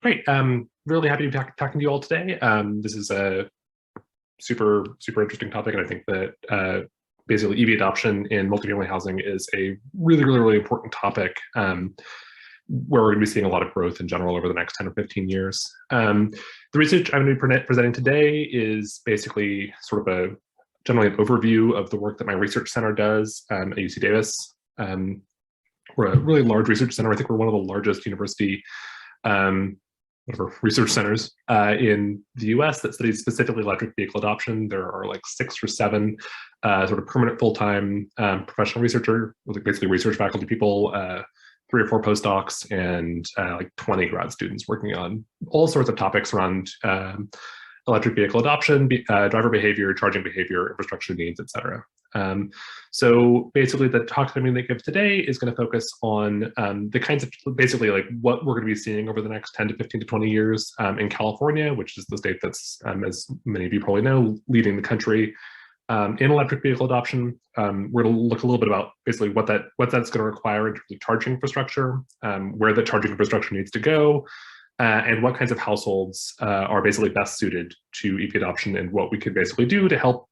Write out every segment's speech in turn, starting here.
Great. Really happy to be talking to you all today. This is a super interesting topic, and I think that basically EV adoption in multifamily housing is a really important topic where we're going to be seeing a lot of growth in general over the next 10 or 15 years. The research I'm going to be presenting today is basically sort of generally an overview of the work that my research center does at UC Davis. We're a really large research center. I think we're one of the largest university research centers in the US that studies specifically electric vehicle adoption. There are like 6 or 7 sort of permanent full-time professional researcher, like basically research faculty people, 3 or 4 postdocs, and like 20 grad students working on all sorts of topics around electric vehicle adoption, driver behavior, charging behavior, infrastructure needs, et cetera. So basically the talk that I'm going to give today is going to focus on the kinds of basically like what we're going to be seeing over the next 10 to 15 to 20 years in California, which is the state that's, as many of you probably know, leading the country in electric vehicle adoption. We're going to look a little bit about basically what that's going to require in terms of charging infrastructure, where the charging infrastructure needs to go, and what kinds of households are basically best suited to EV adoption, and what we could basically do to help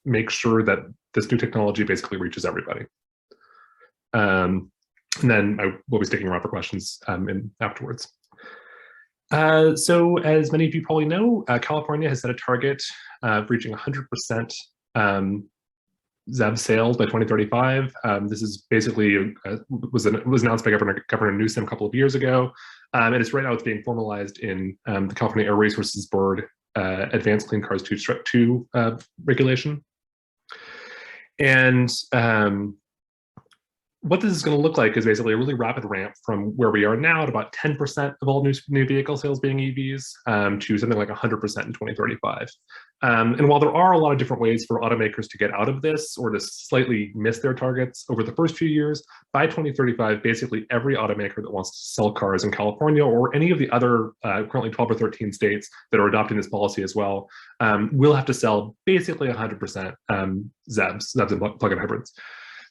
make sure that this new technology basically reaches everybody. And then I will be sticking around for questions afterwards. So as many of you probably know, California has set a target of reaching 100% ZEV sales by 2035. This is basically was announced by Governor Newsom a couple of years ago, and it's right now it's being formalized in the California Air Resources Board Advanced Clean Cars 2 regulation. And what this is going to look like is basically a really rapid ramp from where we are now at about 10% of all new vehicle sales being EVs to something like 100% in 2035. And while there are a lot of different ways for automakers to get out of this or to slightly miss their targets over the first few years, by 2035, basically every automaker that wants to sell cars in California or any of the other currently 12 or 13 states that are adopting this policy as well will have to sell basically 100% ZEVs and plug-in hybrids.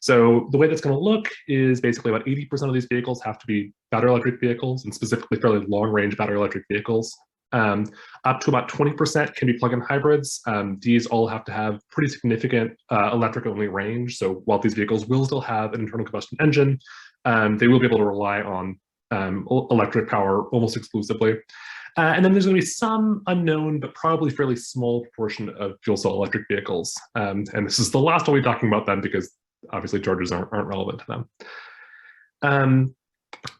So the way that's going to look is basically about 80% of these vehicles have to be battery electric vehicles, and specifically fairly long-range battery electric vehicles. Up to about 20% can be plug-in hybrids. These all have to have pretty significant electric-only range. So while these vehicles will still have an internal combustion engine, they will be able to rely on electric power almost exclusively. And then there's going to be some unknown, but probably fairly small proportion of fuel cell electric vehicles. And this is the last I'll be talking about them because obviously chargers aren't relevant to them.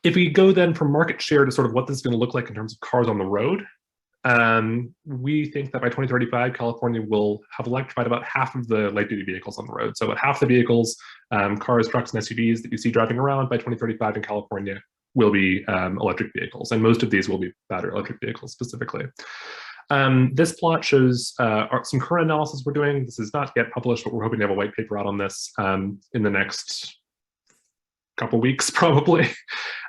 If we go then from market share to sort of what this is going to look like in terms of cars on the road, we think that by 2035, California will have electrified about half of the light-duty vehicles on the road. So about half the vehicles, cars, trucks, and SUVs that you see driving around by 2035 in California will be electric vehicles, and most of these will be battery electric vehicles specifically. This plot shows some current analysis we're doing. This is not yet published, but we're hoping to have a white paper out on this in the next couple weeks, probably.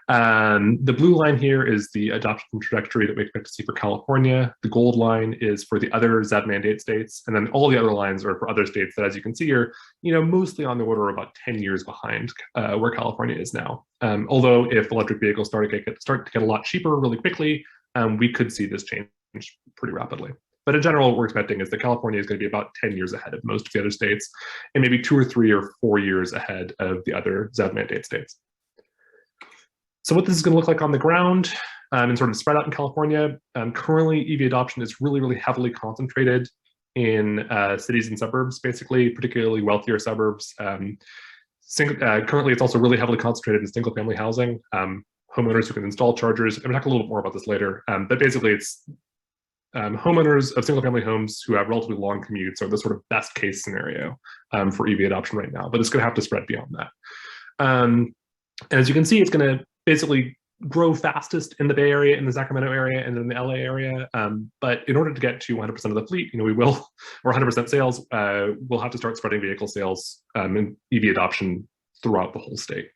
The blue line here is the adoption trajectory that we expect to see for California. The gold line is for the other ZEV mandate states, and then all the other lines are for other states that, as you can see, are mostly on the order of about 10 years behind where California is now. Although if electric vehicles start to get a lot cheaper really quickly, we could see this change pretty rapidly. But in general, what we're expecting is that California is going to be about 10 years ahead of most of the other states, and maybe 2 or 3 or 4 years ahead of the other ZEV mandate states. So what this is going to look like on the ground and sort of spread out in California, currently EV adoption is really heavily concentrated in cities and suburbs, basically, particularly wealthier suburbs. Currently, it's also really heavily concentrated in single-family housing. Homeowners who can install chargers. I'm going to talk a little bit more about this later, but basically it's homeowners of single-family homes who have relatively long commutes are the sort of best case scenario for EV adoption right now, but it's going to have to spread beyond that. And as you can see, it's going to basically grow fastest in the Bay Area, in the Sacramento area, and then the LA area. But in order to get to 100% of the fleet, we will, or 100% sales, we'll have to start spreading vehicle sales and EV adoption throughout the whole state.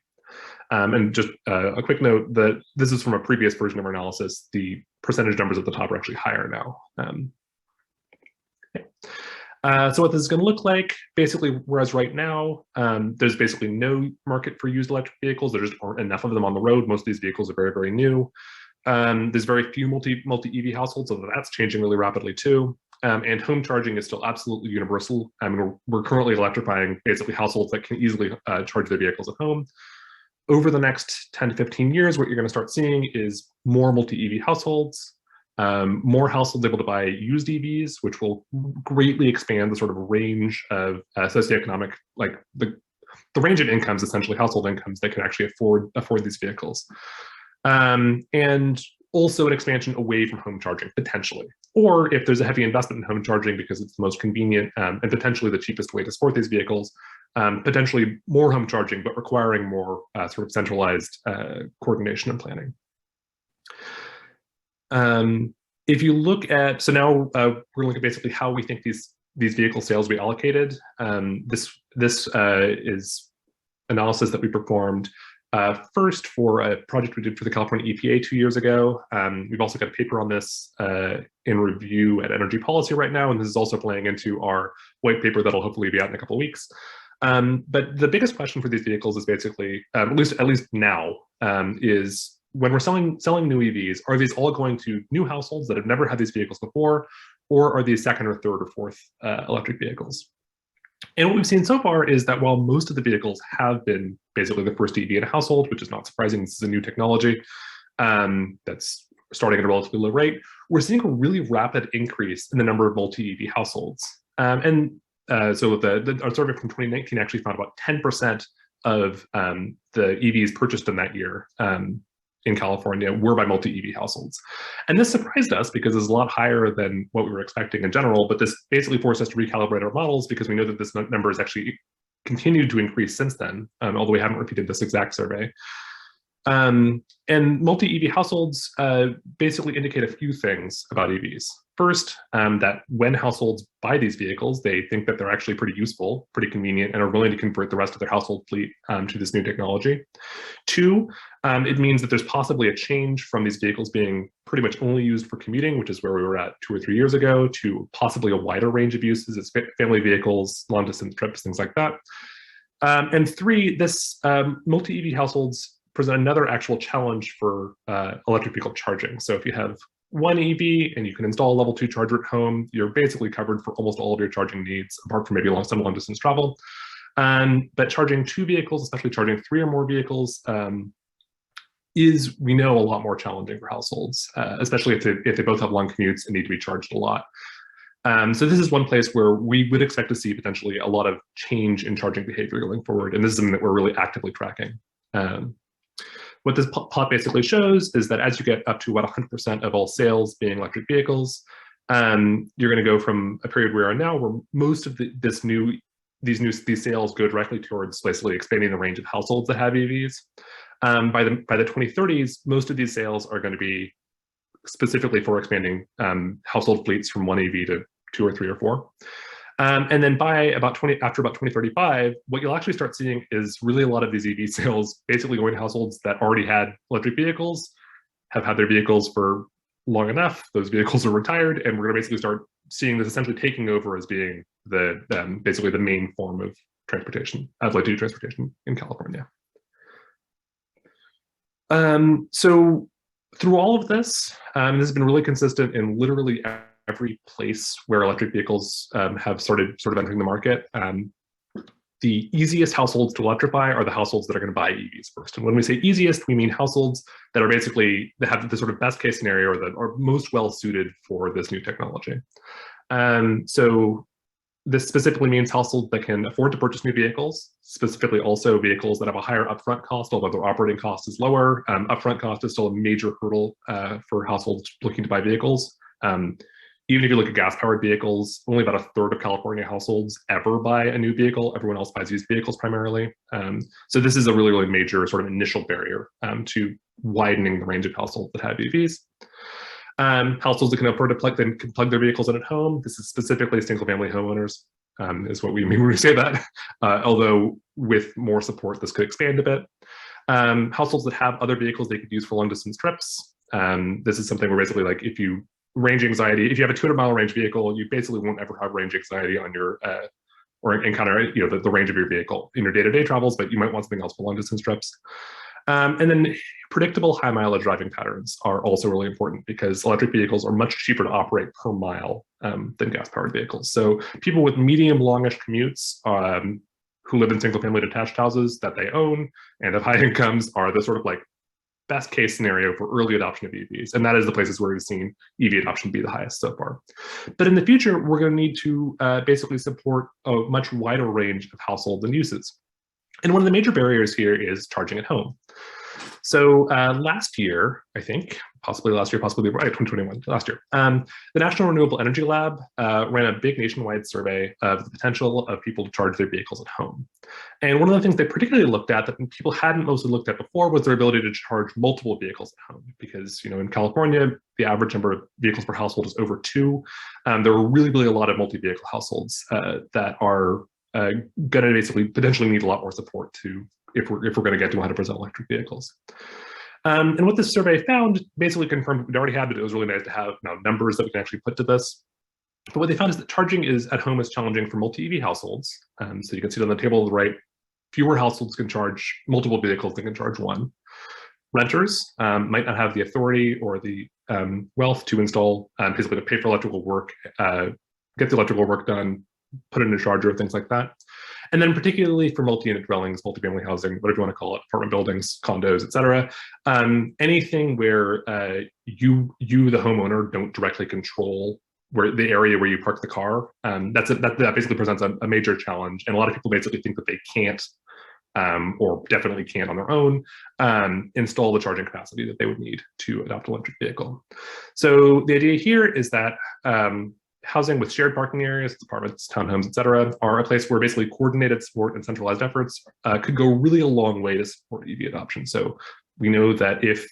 And just a quick note that this is from a previous version of our analysis. The percentage numbers at the top are actually higher now. So what this is going to look like, basically, whereas right now, there's basically no market for used electric vehicles. There just aren't enough of them on the road. Most of these vehicles are very new. There's very few multi-EV households, so that's changing really rapidly too. And home charging is still absolutely universal. I mean, we're currently electrifying basically households that can easily charge their vehicles at home. Over the next 10 to 15 years, what you're going to start seeing is more multi-EV households, more households able to buy used EVs, which will greatly expand the sort of range of socioeconomic, like the range of incomes, essentially household incomes that can actually afford these vehicles. And also an expansion away from home charging, potentially. Or if there's a heavy investment in home charging because it's the most convenient and potentially the cheapest way to support these vehicles, potentially more home charging, but requiring more sort of centralized coordination and planning. If you look at, so now we're looking at basically how we think these vehicle sales will be allocated. This is analysis that we performed first for a project we did for the California EPA 2 years ago. We've also got a paper on this in review at Energy Policy right now, and this is also playing into our white paper that'll hopefully be out in a couple of weeks. But the biggest question for these vehicles is basically, at least now, is when we're selling new EVs, are these all going to new households that have never had these vehicles before, or are these second or third or fourth electric vehicles? And what we've seen so far is that while most of the vehicles have been basically the first EV in a household, which is not surprising, this is a new technology that's starting at a relatively low rate, we're seeing a really rapid increase in the number of multi-EV households. So our survey from 2019 actually found about 10% of the EVs purchased in that year in California were by multi-EV households. And this surprised us because it's a lot higher than what we were expecting in general, but this basically forced us to recalibrate our models because we know that this number has actually continued to increase since then, although we haven't repeated this exact survey. And multi-EV households basically indicate a few things about EVs. First, that when households buy these vehicles, they think that they're actually pretty useful, pretty convenient, and are willing to convert the rest of their household fleet to this new technology. Two, it means that there's possibly a change from these vehicles being pretty much only used for commuting, which is where we were at 2 or 3 years ago, to possibly a wider range of uses as family vehicles, long-distance trips, things like that. And three, this multi-EV households present another actual challenge for electric vehicle charging. So if you have one EV and you can install a level 2 charger at home, you're basically covered for almost all of your charging needs, apart from maybe some long distance travel. But charging 2 vehicles, especially charging 3 or more vehicles, is, we know, a lot more challenging for households, especially if they both have long commutes and need to be charged a lot. So this is one place where we would expect to see potentially a lot of change in charging behavior going forward, and this is something that we're really actively tracking. What this plot basically shows is that as you get up to about 100% of all sales being electric vehicles, you're going to go from a period we are now where most of these sales go directly towards basically expanding the range of households that have EVs. By the 2030s, most of these sales are going to be specifically for expanding household fleets from 1 EV to 2 or 3 or 4. And then after about 2035, what you'll actually start seeing is really a lot of these EV sales basically going to households that already had electric vehicles, have had their vehicles for long enough, those vehicles are retired, and we're going to basically start seeing this essentially taking over as being basically the main form of transportation, of light-duty transportation in California. So through all of this, this has been really consistent in literally every place where electric vehicles have started sort of entering the market. The easiest households to electrify are the households that are going to buy EVs first. And when we say easiest, we mean households that are basically, that have the sort of best case scenario or that are most well suited for this new technology. So this specifically means households that can afford to purchase new vehicles, specifically also vehicles that have a higher upfront cost, although their operating cost is lower. Upfront cost is still a major hurdle for households looking to buy vehicles. Even if you look at gas-powered vehicles, only about 1/3 of California households ever buy a new vehicle. Everyone else buys used vehicles primarily. So this is a really, really major sort of initial barrier to widening the range of households that have EVs. Households that can afford to plug their vehicles in at home. This is specifically single-family homeowners, is what we mean when we say that. Although with more support, this could expand a bit. Households that have other vehicles they could use for long-distance trips. This is something where basically, like, if you range anxiety, if you have a 200-mile range vehicle, you basically won't ever have range anxiety on your or encounter the range of your vehicle in your day-to-day travels, but you might want something else for long-distance trips. And then predictable high mileage driving patterns are also really important because electric vehicles are much cheaper to operate per mile than gas-powered vehicles. So people with medium longish commutes who live in single-family detached houses that they own and have high incomes are the sort of like best case scenario for early adoption of EVs. And that is the places where we've seen EV adoption be the highest so far. But in the future, we're going to need to basically support a much wider range of households and uses. And one of the major barriers here is charging at home. So last year, I think, possibly last year, possibly right, 2021, last year, the National Renewable Energy Lab ran a big nationwide survey of the potential of people to charge their vehicles at home. And one of the things they particularly looked at that people hadn't mostly looked at before was their ability to charge multiple vehicles at home. Because, you know, in California, the average number of vehicles per household is over 2. There are really, really a lot of multi-vehicle households that are going to basically potentially need a lot more support to if we're going to get to 100% electric vehicles. And what this survey found basically confirmed what we'd already had, but it was really nice to have now numbers that we can actually put to this. But what they found is that charging at home is challenging for multi-EV households. So you can see it on the table on the right, fewer households can charge multiple vehicles than can charge one. Renters might not have the authority or the wealth to install, basically to pay for electrical work, get the electrical work done, put in a charger, things like that. And then particularly for multi-unit dwellings, multifamily housing, whatever you want to call it, apartment buildings, condos, et cetera, anything where you, the homeowner, don't directly control where the area where you park the car, that basically presents a major challenge. And a lot of people basically think that they can't, or definitely can't on their own, install the charging capacity that they would need to adopt an electric vehicle. So the idea here is that housing with shared parking areas, apartments, townhomes, et cetera, are a place where basically coordinated support and centralized efforts could go really a long way to support EV adoption. So we know that if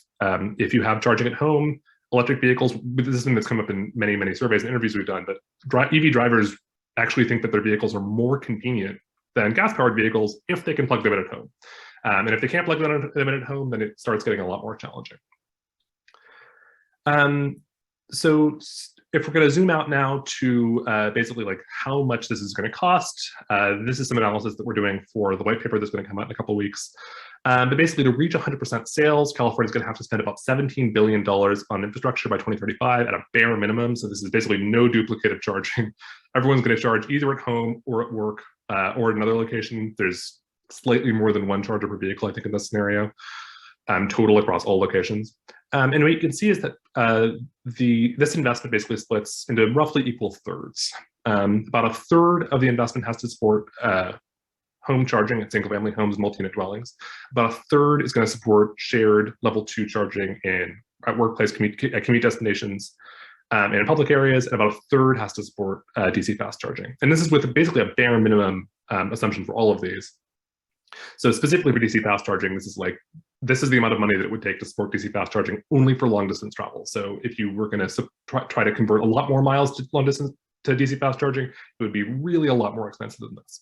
you have charging at home, electric vehicles, this is something that's come up in many, many surveys and interviews we've done, but EV drivers actually think that their vehicles are more convenient than gas-powered vehicles if they can plug them in at home. And if they can't plug them in at home, then it starts getting a lot more challenging. So if we're going to zoom out now to basically like how much this is going to cost, this is some analysis that we're doing for the white paper that's going to come out in a couple of weeks. But basically to reach 100% sales, California is going to have to spend about $17 billion on infrastructure by 2035 at a bare minimum. So this is basically no duplicative charging. Everyone's going to charge either at home or at work or at another location. There's slightly more than one charger per vehicle, I think, in this scenario, total across all locations. And what you can see is that this investment basically splits into roughly equal thirds. About a third of the investment has to support home charging at single-family homes, multi-unit dwellings. About a third is going to support shared level 2 charging at workplace, commute destinations, and in public areas, and about a third has to support DC fast charging. And this is with basically a bare minimum assumption for all of these. So specifically for DC fast charging, this is the amount of money that it would take to support DC fast charging only for long distance travel. So if you were going to try to convert a lot more miles to long distance to DC fast charging, it would be really a lot more expensive than this.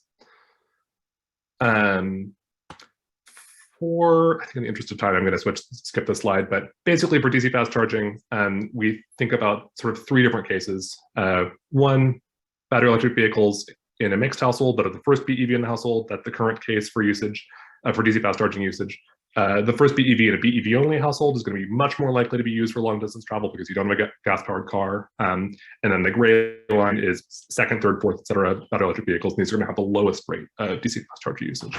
I think in the interest of time, I'm going to skip this slide, but basically for DC fast charging, we think about sort of 3 different cases. One, battery electric vehicles in a mixed household, but at the first BEV in the household, that's the current case for usage, for DC fast charging usage. The first BEV in a BEV only household is going to be much more likely to be used for long distance travel because you don't have a gas powered car. And then the gray line is second, third, fourth, et cetera, battery electric vehicles. And these are going to have the lowest rate of DC fast charger usage.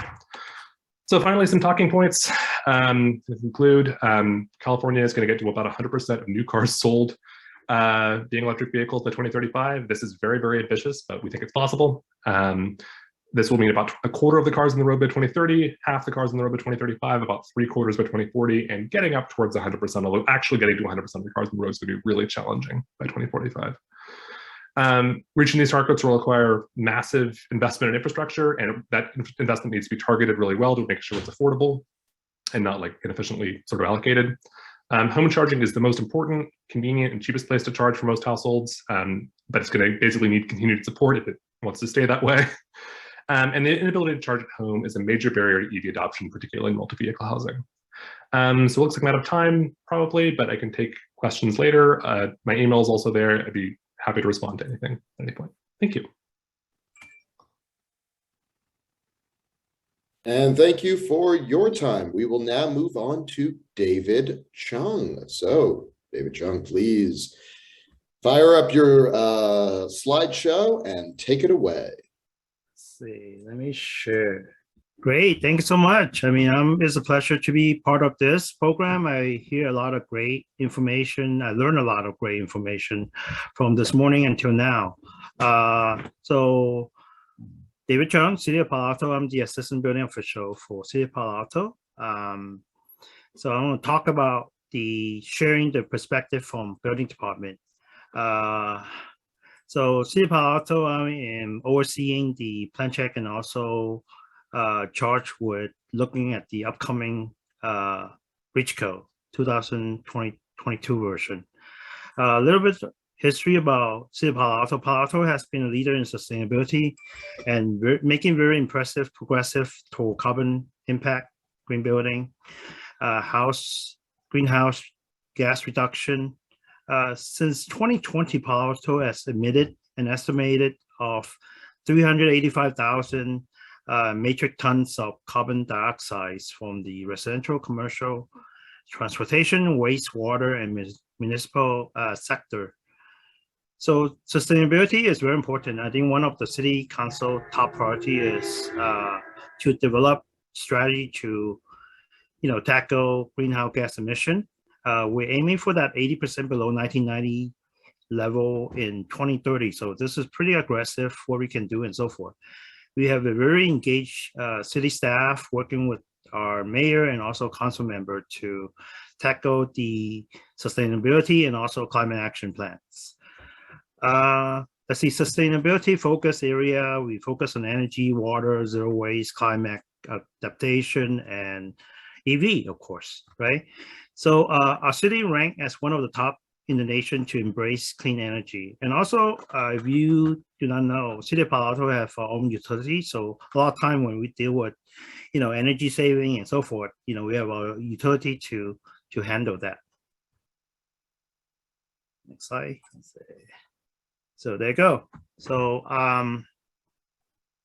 So finally, some talking points to conclude. California is going to get to about 100% of new cars sold being electric vehicles by 2035. This is very, very ambitious, but we think it's possible. This will mean about a quarter of the cars on the road by 2030, half the cars on the road by 2035, about 3/4 by 2040, and getting up towards 100%, although actually getting to 100% of the cars on the road is going to be really challenging by 2045. Reaching these targets will require massive investment in infrastructure, and that investment needs to be targeted really well to make sure it's affordable and not like inefficiently sort of allocated. Home charging is the most important, convenient, and cheapest place to charge for most households, but it's going to basically need continued support if it wants to stay that way. And the inability to charge at home is a major barrier to EV adoption, particularly in multi-vehicle housing. So it looks like I'm out of time, probably, but I can take questions later. My email is also there. I'd be happy to respond to anything at any point. Thank you. And thank you for your time. We will now move on to David Chung. So, David Chung, please fire up your slideshow and take it away. Let's see, let me share. Great, thank you so much. I mean, it's a pleasure to be part of this program. I hear a lot of great information. I learned a lot of great information from this morning until now. So David Chung, City of Palo Alto. I'm the assistant building official for City of Palo Alto. So I'm going to talk about the sharing the perspective from building department. So City of Palo Alto, I am overseeing the plan check and also charged with looking at the upcoming Rich Code 2022 version. A little bit history about City of Palo Alto. Palo Alto has been a leader in sustainability and making very impressive progressive toward carbon impact, green building, greenhouse gas reduction. Since 2020, Palo Alto has emitted an estimated of 385,000 metric tons of carbon dioxide from the residential, commercial, transportation, wastewater, and municipal sector. So sustainability is very important. I think one of the city council top priority is to develop strategy to, tackle greenhouse gas emission. We're aiming for that 80% below 1990 level in 2030. So this is pretty aggressive what we can do and so forth. We have a very engaged city staff working with our mayor and also council member to tackle the sustainability and also climate action plans. Let's see, sustainability focus area. We focus on energy, water, zero waste, climate adaptation, and EV, of course, right? So our city ranked as one of the top in the nation to embrace clean energy. And also, if you do not know, City of Palo Alto have our own utility. So a lot of time when we deal with, energy saving and so forth, we have our utility to handle that. Next slide. So there you go. So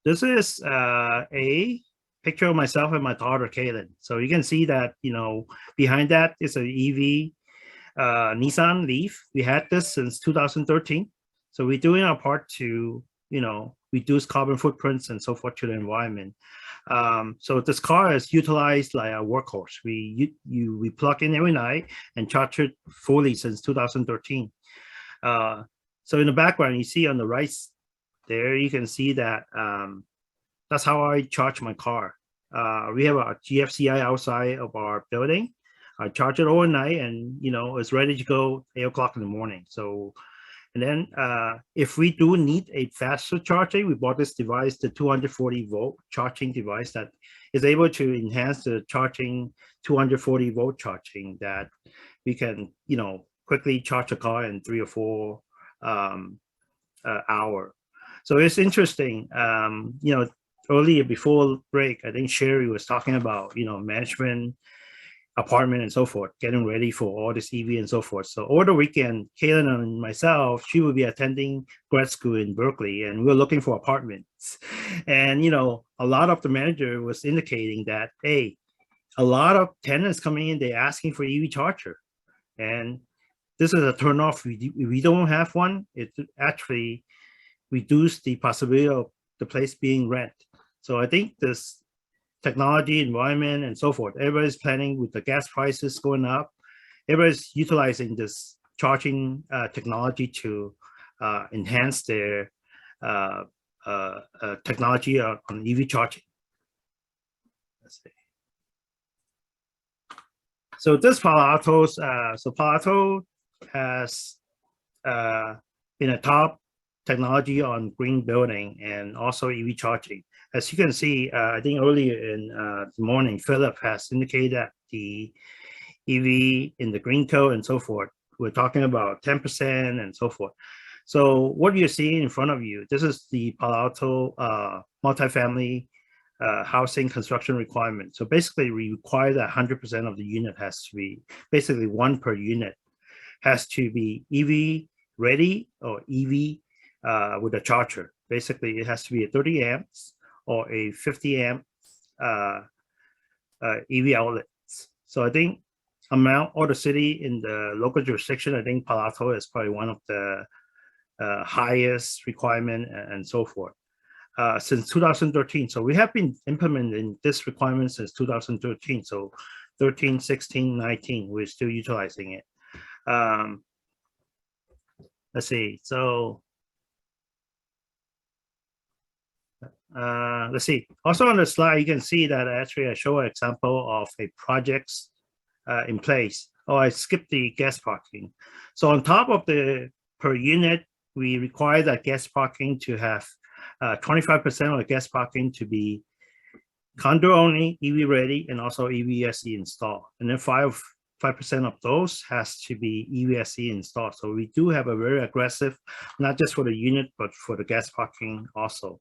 this is a picture of myself and my daughter, Kaylin. So you can see that, behind that is an EV Nissan Leaf. We had this since 2013. So we're doing our part to, reduce carbon footprints and so forth to the environment. So this car is utilized like a workhorse. We plug in every night and charge it fully since 2013. So in the background, you see on the right there, you can see that that's how I charge my car. We have a GFCI outside of our building. I charge it overnight and, it's ready to go 8 o'clock in the morning. So, and then if we do need a faster charging, we bought this device, the 240 volt charging device that is able to enhance the charging 240 volt charging that we can, quickly charge a car in 3 or 4 hour. So it's interesting, earlier before break, I think Sherry was talking about, management, apartment and so forth, getting ready for all this EV and so forth. So over the weekend, Kaylin and myself, she will be attending grad school in Berkeley and we're looking for apartments. And, a lot of the manager was indicating that, hey, a lot of tenants coming in, they're asking for EV charger. And this is a turnoff. We don't have one. It actually reduced the possibility of the place being rent. So I think this technology, environment, and so forth, everybody's planning with the gas prices going up. Everybody's utilizing this charging technology to enhance their technology on EV charging. Let's see. So this Palo Alto's, so Palo Alto has been a top technology on green building and also EV charging. As you can see, I think earlier in the morning, Philip has indicated that the EV in the green code and so forth, we're talking about 10% and so forth. So what you're seeing in front of you, this is the Palo Alto multifamily housing construction requirement. So basically we require that 100% of the unit has to be, basically one per unit has to be EV ready or EV with a charger. Basically it has to be a 30 amps or a 50 amp EV outlets. So I think amount or the city in the local jurisdiction, I think Palo Alto is probably one of the highest requirement and so forth. Since 2013. So we have been implementing this requirement since 2013. So 13, 16, 19, we're still utilizing it. Let's see. So let's see. Also on the slide, you can see that actually I show an example of a projects in place. Oh, I skipped the guest parking. So on top of the per unit, we require that guest parking to have 25% of the guest parking to be condo only, EV ready, and also EVSE installed. And then 5% of those has to be EVSE installed. So we do have a very aggressive, not just for the unit, but for the guest parking also.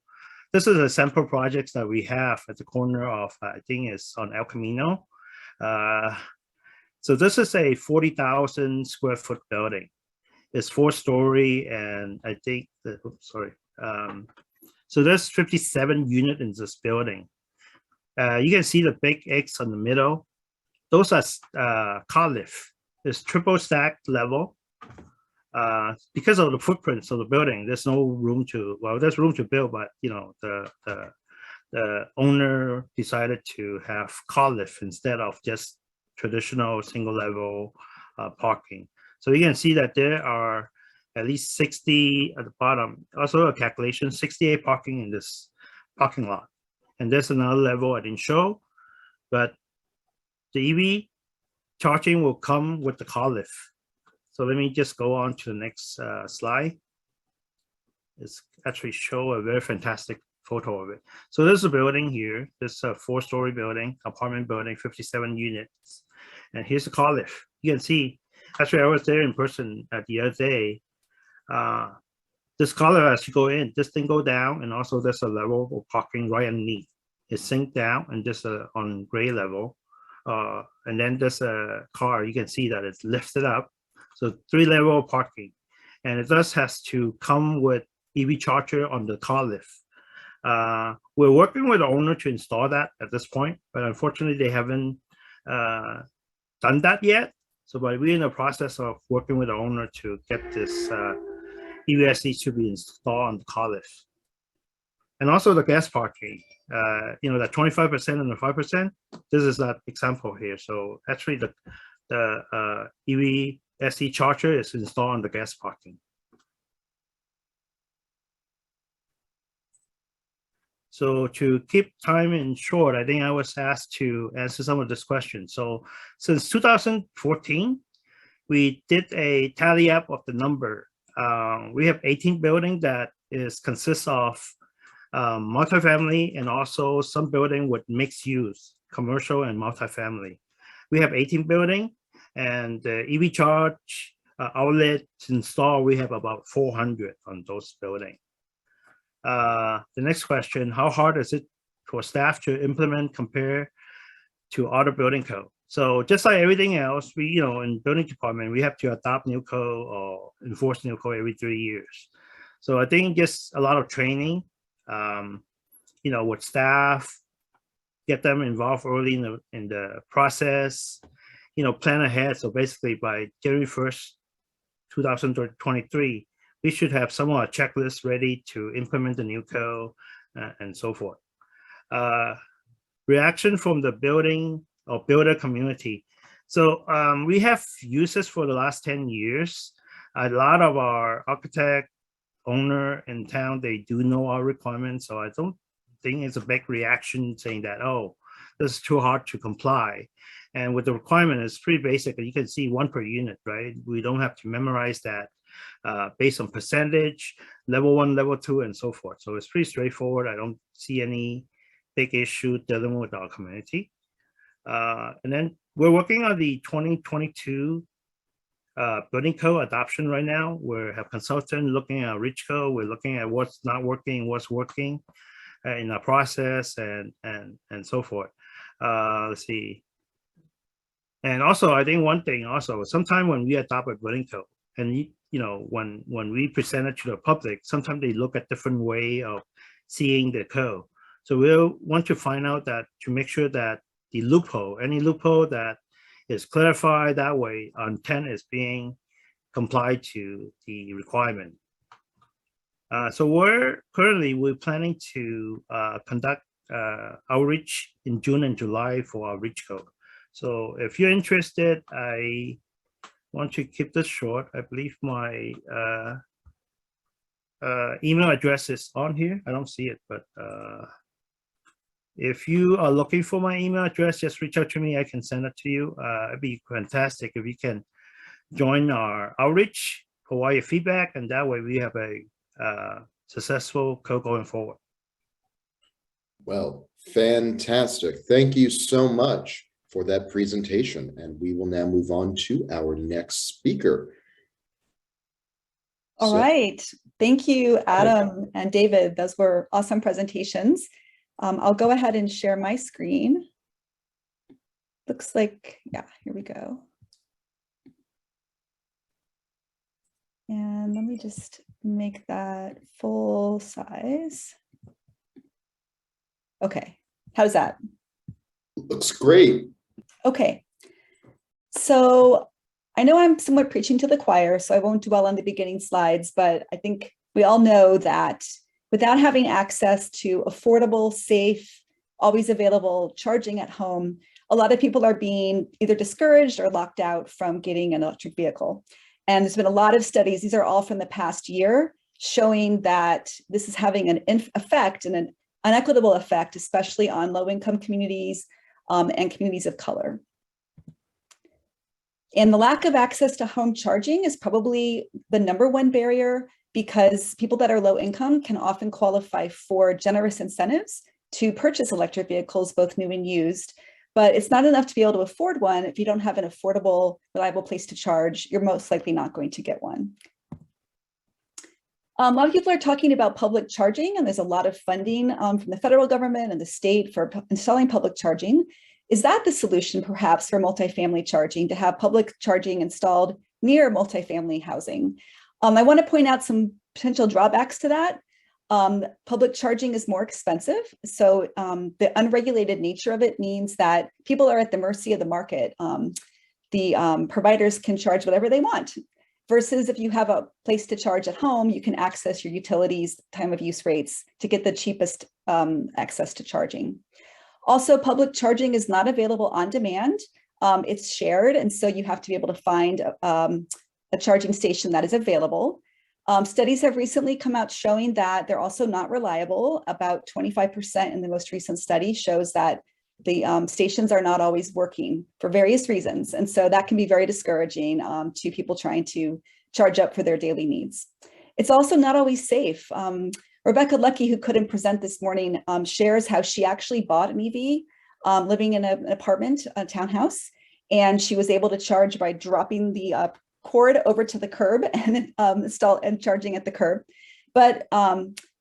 This is a sample projects that we have at the corner of, I think it's on El Camino. So this is a 40,000 square foot building. It's 4-story, and I think that, oops, sorry. So there's 57 units in this building. You can see the big X on the middle. Those are car lift. It's triple stacked level. Because of the footprints of the building, there's no room to, well, there's room to build, but you know, the owner decided to have car lift instead of just traditional single level parking. So you can see that there are at least 60 at the bottom. Also a calculation, 68 parking in this parking lot. And there's another level I didn't show, but the EV charging will come with the car lift. So let me just go on to the next slide. It's actually show a very fantastic photo of it. So there's a building here. This is a 4-story building, apartment building, 57 units. And here's the car lift. You can see, actually I was there in person the other day. This color, as you go in, this thing go down, and also there's a level of parking right underneath. It sink down, and just on gray level. And then there's a car, you can see that it's lifted up. So 3-level parking. And it does has to come with EV charger on the car lift. We're working with the owner to install that at this point, but unfortunately they haven't done that yet. So but we're in the process of working with the owner to get this EVSE to be installed on the car lift. And also the gas parking, you know, that 25% and the 5%, this is that example here. So actually the EVSE charger is installed on the gas parking. So to keep time in short, I think I was asked to answer some of this question. So since 2014, we did a tally up of the number. We have 18 buildings that consists of multifamily and also some building with mixed use, commercial and multifamily. We have 18 buildings, and the EV charge outlets installed, we have about 400 on those buildings. The next question, how hard is it for staff to implement compared to other building code? So just like everything else, we, you know, in building department, we have to adopt new code or enforce new code every 3 years. So I think just a lot of training, you know, with staff, get them involved early in the process, you know, plan ahead. So basically by January 1st, 2023, we should have some of our checklists ready to implement the new code and so forth. Reaction from the building or builder community. So we have used this for the last 10 years. A lot of our architect owner in town, they do know our requirements. So I don't think it's a big reaction saying that, oh, this is too hard to comply. And with the requirement, it's pretty basic. You can see 1 per unit, right? We don't have to memorize that based on percentage, level 1, level 2, and so forth. So it's pretty straightforward. I don't see any big issue dealing with our community. And then we're working on the 2022 building code adoption right now. We have consultant looking at rich code. We're looking at what's not working, what's working in our process, and so forth. Let's see. And also, I think one thing also, sometimes when we adopt a building code, and you know, when we present it to the public, sometimes they look at different way of seeing the code. So we'll want to find out that to make sure that the loophole, any loophole that is clarified that way, our intent is being complied to the requirement. So we're planning to conduct outreach in June and July for our reach code. So if you're interested, I want to keep this short. I believe my email address is on here. I don't see it, but if you are looking for my email address, just reach out to me. I can send it to you. It'd be fantastic if you can join our outreach, provide your feedback, and that way we have a successful code going forward. Well, fantastic. Thank you so much for that presentation. And we will now move on to our next speaker. All right. Thank you, Adam and David. Those were awesome presentations. I'll go ahead and share my screen. Looks like, yeah, here we go. And let me just make that full size. Okay, how's that? Looks great. Okay, so I know I'm somewhat preaching to the choir, so I won't dwell on the beginning slides, but I think we all know that without having access to affordable, safe, always available charging at home, a lot of people are being either discouraged or locked out from getting an electric vehicle. And there's been a lot of studies, these are all from the past year, showing that this is having an effect and an unequitable effect, especially on low-income communities and communities of color. And the lack of access to home charging is probably the #1 barrier, because people that are low income can often qualify for generous incentives to purchase electric vehicles, both new and used. But it's not enough to be able to afford one. If you don't have an affordable, reliable place to charge, you're most likely not going to get one. A lot of people are talking about public charging, and there's a lot of funding from the federal government and the state for installing public charging. Is that the solution perhaps for multifamily charging, to have public charging installed near multifamily housing? I want to point out some potential drawbacks to that. Public charging is more expensive. So the unregulated nature of it means that people are at the mercy of the market. The providers can charge whatever they want, versus if you have a place to charge at home, you can access your utilities, time of use rates to get the cheapest access to charging. Also, public charging is not available on demand. It's shared, and so you have to be able to find a charging station that is available. Studies have recently come out showing that they're also not reliable. About 25% in the most recent study shows that the stations are not always working for various reasons. And so that can be very discouraging to people trying to charge up for their daily needs. It's also not always safe. Rebecca Lucky, who couldn't present this morning, shares how she actually bought an EV living in an apartment, a townhouse, and she was able to charge by dropping the cord over to the curb and install and charging at the curb. But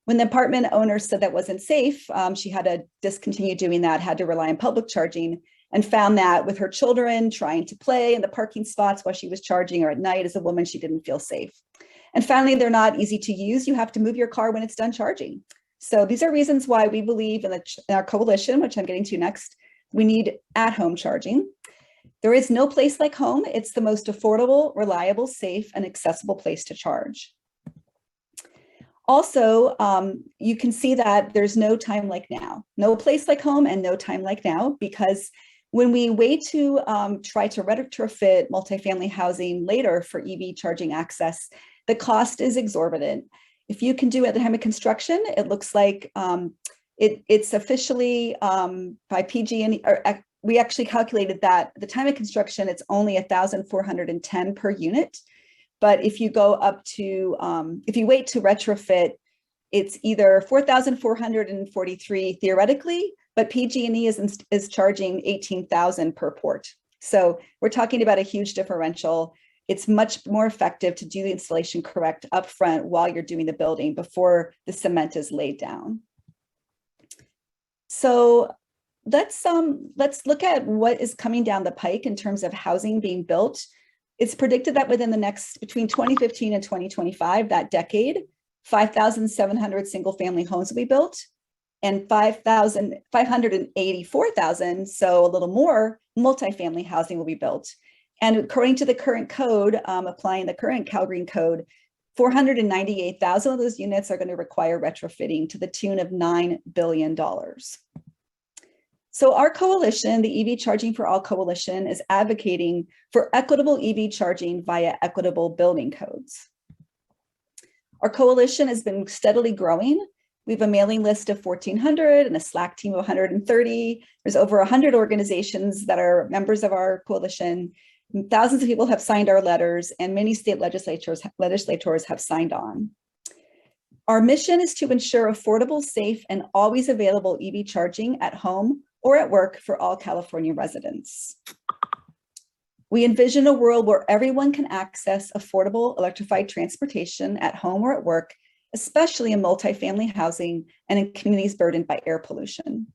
when the apartment owner said that wasn't safe, she had to discontinue doing that, had to rely on public charging, and found that with her children trying to play in the parking spots while she was charging, or at night as a woman, she didn't feel safe. And finally, they're not easy to use. You have to move your car when it's done charging. So these are reasons why we believe in our coalition, which I'm getting to next, we need at-home charging. There is no place like home. It's the most affordable, reliable, safe, and accessible place to charge. Also, you can see that there's no time like now, no place like home and no time like now, because when we wait to try to retrofit multifamily housing later for EV charging access, the cost is exorbitant. If you can do it at the time of construction, it looks like it's officially by PG&E, or we actually calculated that at the time of construction, it's only $1,410 per unit. But if you go up to, if you wait to retrofit, it's either $4,443 theoretically, but PG&E is charging $18,000 per port. So we're talking about a huge differential. It's much more effective to do the installation correct upfront while you're doing the building before the cement is laid down. So let's look at what is coming down the pike in terms of housing being built. It's predicted that within the next, between 2015 and 2025, that decade, 5,700 single family homes will be built. and 584,000, so a little more, multifamily housing will be built. And according to the current code, applying the current CalGreen code, 498,000 of those units are going to require retrofitting to the tune of $9 billion. So our coalition, the EV Charging for All Coalition, is advocating for equitable EV charging via equitable building codes. Our coalition has been steadily growing. We have a mailing list of 1,400 and a Slack team of 130. There's over 100 organizations that are members of our coalition. Thousands of people have signed our letters, and many state legislators have signed on. Our mission is to ensure affordable, safe, and always available EV charging at home or at work for all California residents. We envision a world where everyone can access affordable electrified transportation at home or at work, especially in multifamily housing and in communities burdened by air pollution.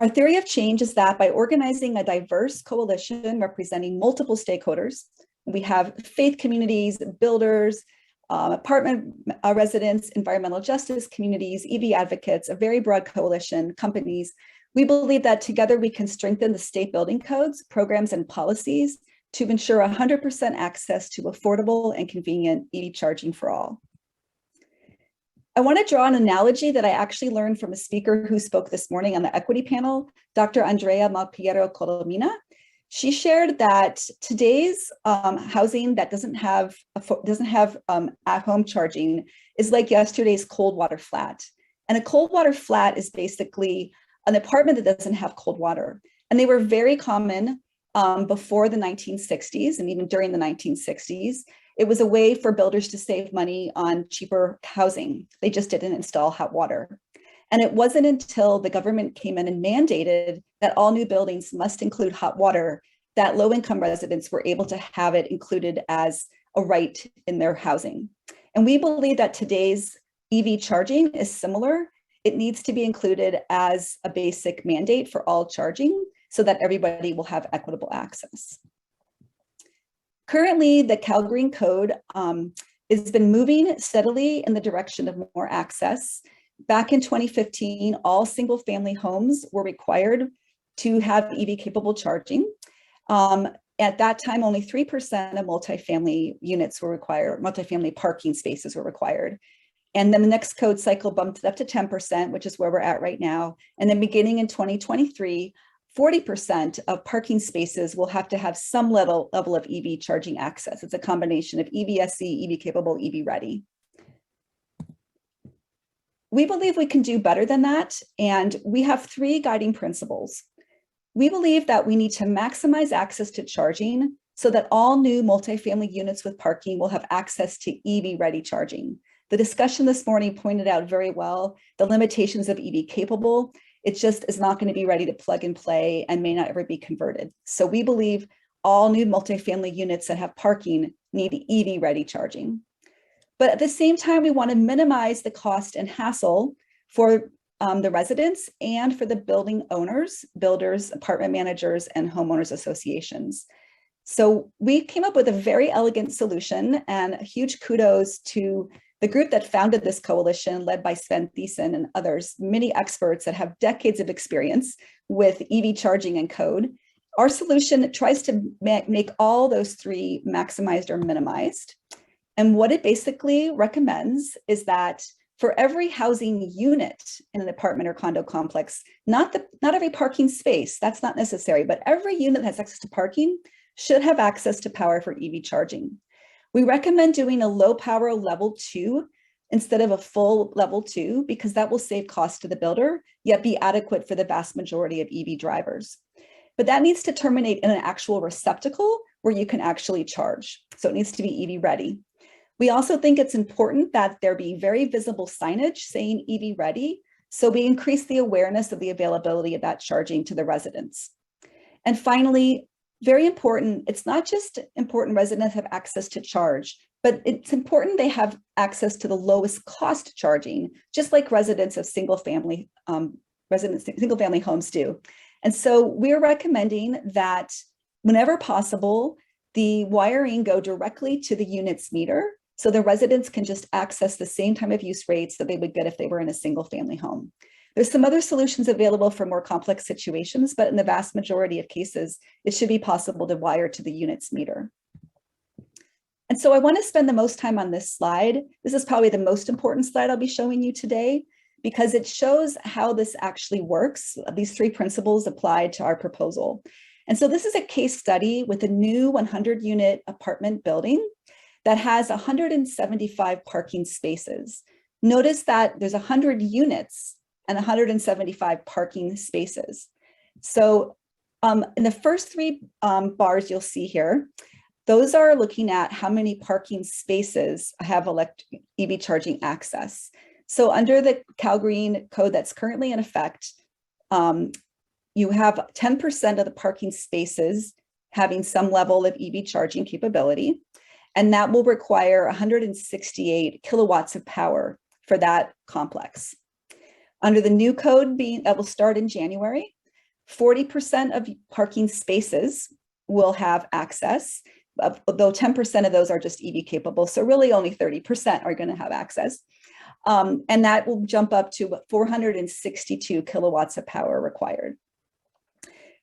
Our theory of change is that by organizing a diverse coalition representing multiple stakeholders, we have faith communities, builders, apartment residents, environmental justice communities, EV advocates, a very broad coalition, companies. We believe that together we can strengthen the state building codes, programs, and policies to ensure 100% access to affordable and convenient EV charging for all. I want to draw an analogy that I actually learned from a speaker who spoke this morning on the equity panel, Dr. Andrea Malpiero Colomina. She shared that today's housing that doesn't have at-home charging is like yesterday's cold water flat. And a cold water flat is basically an apartment that doesn't have cold water. And they were very common before the 1960s and even during the 1960s. It was a way for builders to save money on cheaper housing. They just didn't install hot water. And it wasn't until the government came in and mandated that all new buildings must include hot water that low-income residents were able to have it included as a right in their housing. And we believe that today's EV charging is similar. It needs to be included as a basic mandate for all charging so that everybody will have equitable access. Currently, the CalGreen code has been moving steadily in the direction of more access. Back in 2015, all single-family homes were required to have EV-capable charging. At that time, only 3% of multifamily units were required, multifamily parking spaces were required. And then the next code cycle bumped it up to 10%, which is where we're at right now. And then beginning in 2023, 40% of parking spaces will have to have some level of EV charging access. It's a combination of EVSE, EV capable, EV ready. We believe we can do better than that, and we have 3 guiding principles. We believe that we need to maximize access to charging so that all new multifamily units with parking will have access to EV ready charging. The discussion this morning pointed out very well the limitations of EV capable. It just is not going to be ready to plug and play and may not ever be converted. So we believe all new multifamily units that have parking need EV ready charging. But at the same time, we want to minimize the cost and hassle for the residents and for the building owners, builders, apartment managers, and homeowners associations. So we came up with a very elegant solution, and a huge kudos to the group that founded this coalition, led by Sven Thiessen and others, many experts that have decades of experience with EV charging and code. Our solution tries to make all those 3 maximized or minimized. And what it basically recommends is that for every housing unit in an apartment or condo complex, not every parking space, that's not necessary, but every unit that has access to parking should have access to power for EV charging. We recommend doing a low power level 2 instead of a full level 2, because that will save cost to the builder, yet be adequate for the vast majority of EV drivers. But that needs to terminate in an actual receptacle where you can actually charge. So it needs to be EV ready. We also think it's important that there be very visible signage saying EV ready, so we increase the awareness of the availability of that charging to the residents. And finally, very important, it's not just important residents have access to charge, but it's important they have access to the lowest cost charging, just like residents of single-family homes do. And so we're recommending that whenever possible, the wiring go directly to the unit's meter, so the residents can just access the same time of use rates that they would get if they were in a single family home. There's some other solutions available for more complex situations, but in the vast majority of cases, it should be possible to wire to the unit's meter. And so I want to spend the most time on this slide. This is probably the most important slide I'll be showing you today, because it shows how this actually works. These three principles applied to our proposal. And so this is a case study with a new 100-unit apartment building that has 175 parking spaces. Notice that there's 100 units and 175 parking spaces. So in the first three bars you'll see here, those are looking at how many parking spaces have EV charging access. So under the Cal Green code that's currently in effect, you have 10% of the parking spaces having some level of EV charging capability, and that will require 168 kilowatts of power for that complex. Under the new code that will start in January, 40% of parking spaces will have access, though 10% of those are just EV capable. So really only 30% are going to have access. And that will jump up to 462 kilowatts of power required.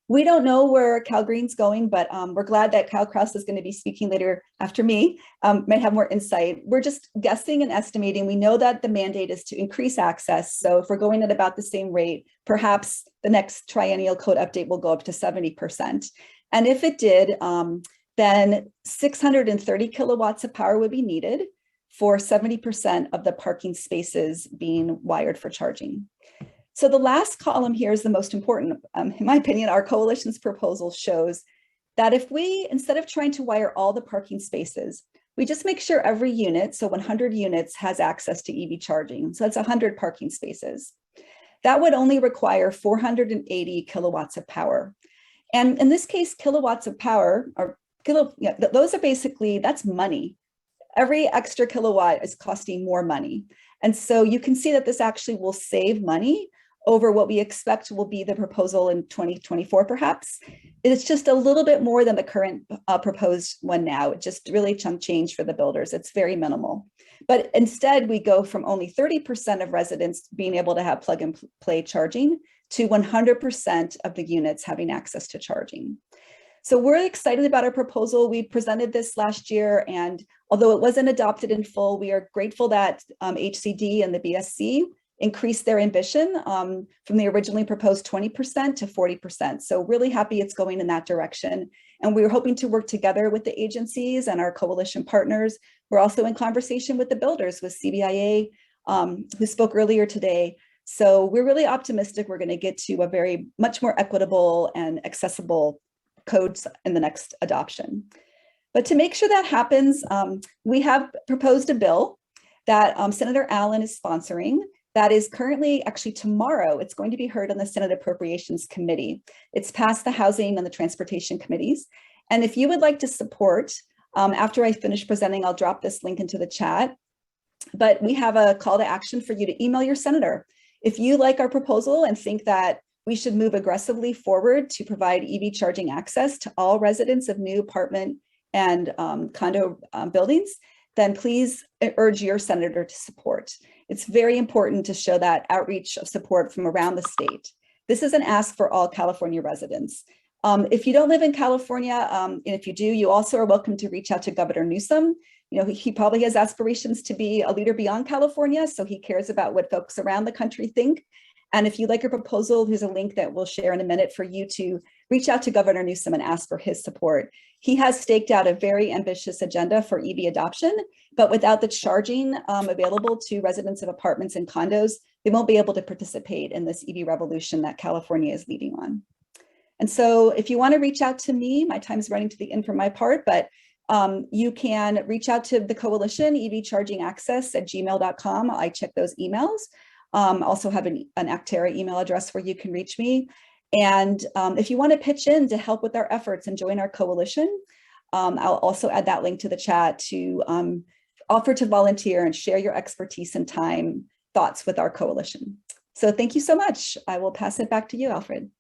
We don't know where Cal Green's going, but we're glad that Kyle Kraus is going to be speaking later after me, may have more insight. We're just guessing and estimating. We know that the mandate is to increase access. So if we're going at about the same rate, perhaps the next triennial code update will go up to 70%. And if it did, then 630 kilowatts of power would be needed for 70% of the parking spaces being wired for charging. So the last column here is the most important. In my opinion, our coalition's proposal shows that if we, instead of trying to wire all the parking spaces, we just make sure every unit, so 100 units, has access to EV charging. So that's 100 parking spaces. That would only require 480 kilowatts of power. And in this case, kilowatts of power, those are basically, that's money. Every extra kilowatt is costing more money. And so you can see that this actually will save money over what we expect will be the proposal in 2024, perhaps. It's just a little bit more than the current proposed one now. It just really chunk change for the builders. It's very minimal. But instead, we go from only 30% of residents being able to have plug and play charging to 100% of the units having access to charging. So we're excited about our proposal. We presented this last year, and although it wasn't adopted in full, we are grateful that HCD and the BSC increased their ambition from the originally proposed 20% to 40%. So really happy it's going in that direction. And we're hoping to work together with the agencies and our coalition partners. We're also in conversation with the builders, with CBIA, who spoke earlier today. So we're really optimistic we're going to get to a much more equitable and accessible codes in the next adoption. But to make sure that happens, we have proposed a bill that Senator Allen is sponsoring. That is currently, actually tomorrow, it's going to be heard on the Senate Appropriations Committee. It's passed the Housing and the Transportation Committees. And if you would like to support, after I finish presenting, I'll drop this link into the chat. But we have a call to action for you to email your senator. If you like our proposal and think that we should move aggressively forward to provide EV charging access to all residents of new apartment and condo buildings, then please urge your senator to support. It's very important to show that outreach of support from around the state. This is an ask for all California residents. If you don't live in California, and if you do, you also are welcome to reach out to Governor Newsom. You know, he probably has aspirations to be a leader beyond California, so he cares about what folks around the country think. And if you like your proposal, there's a link that we'll share in a minute for you to reach out to Governor Newsom and ask for his support. He has staked out a very ambitious agenda for EV adoption, but without the charging available to residents of apartments and condos, they won't be able to participate in this EV revolution that California is leading on. And so if you want to reach out to me, my time's running to the end for my part, but you can reach out to the coalition, evchargingaccess@gmail.com. I check those emails. Also have an Actera email address where you can reach me. And if you want to pitch in to help with our efforts and join our coalition, I'll also add that link to the chat to offer to volunteer and share your expertise and thoughts with our coalition. So thank you so much. I will pass it back to you, Alfred.